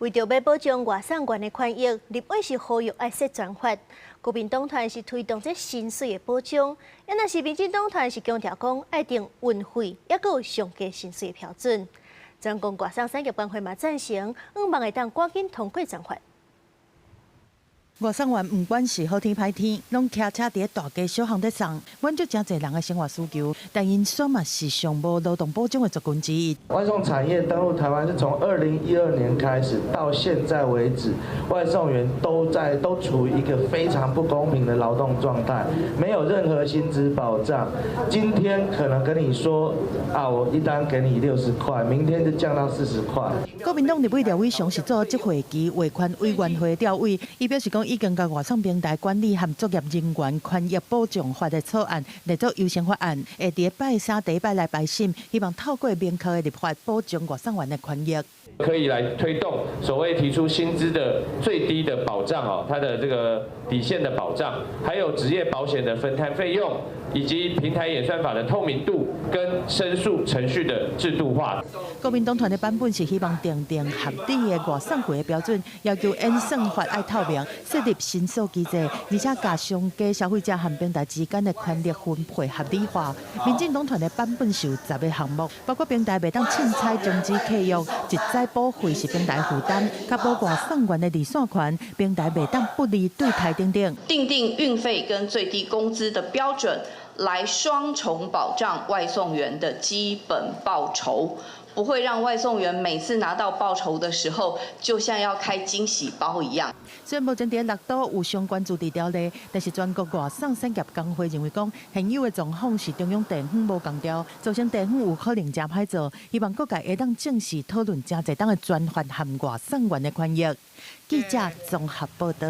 为着要保障外送员的权益，立委是呼吁爱设专法。国民党团是推动这薪水的保障，若是民进党团是强调讲爱定运费，也佫有上加薪水的标准。专讲外送产业工会嘛赞成，希望会当赶紧通过专法。外送员不管是好天歹天，拢骑车伫大街小巷在送，满足真侪人的生活需求。但因算嘛是上无劳动保障的族群之一。外送产业登陆台湾是从2012年开始到现在为止，外送员都处于一个非常不公平的劳动状态，没有任何薪资保障。今天可能跟你说啊，我一单给你60块，明天就降到40块。国民党立委廖伟雄是做这会期维权委员会调委，伊表示讲已经甲外送平台管理和作业人员权益保障法的草案列作优先法案，会伫拜三第一摆来排审，希望透过明确的立法保障外送员的权益。可以来推动所谓提出薪资的最低的保障哦，它的这个底线的保障，还有职业保险的分摊费用，以及平台演算法的透明度跟申诉程序的制度化。国民党团的版本是希望订定合理的外送费的标准，要求演算法爱透明，设立申诉机制，而且把商家、消费者和平台之间的权力分配合理化。民进党团的版本是有10个项目，包括平台袂当凊彩终止契约，一再保费是平台负担，确保外送员的离线权，平台袂当不利对台等等。订定运费跟最低工资的标准，来双重保障外送员的基本报酬。不会让外送员每次拿到报酬的时候，就像要开惊喜包一样。虽然目前伫6都有相关驻地条例，但是全国外送产业工会认为讲，现有的状况是中央地方无共调，造成地方有可能真歹做。希望各界会当正视讨论真侪档的专法和外送员的权益。记者综合报道。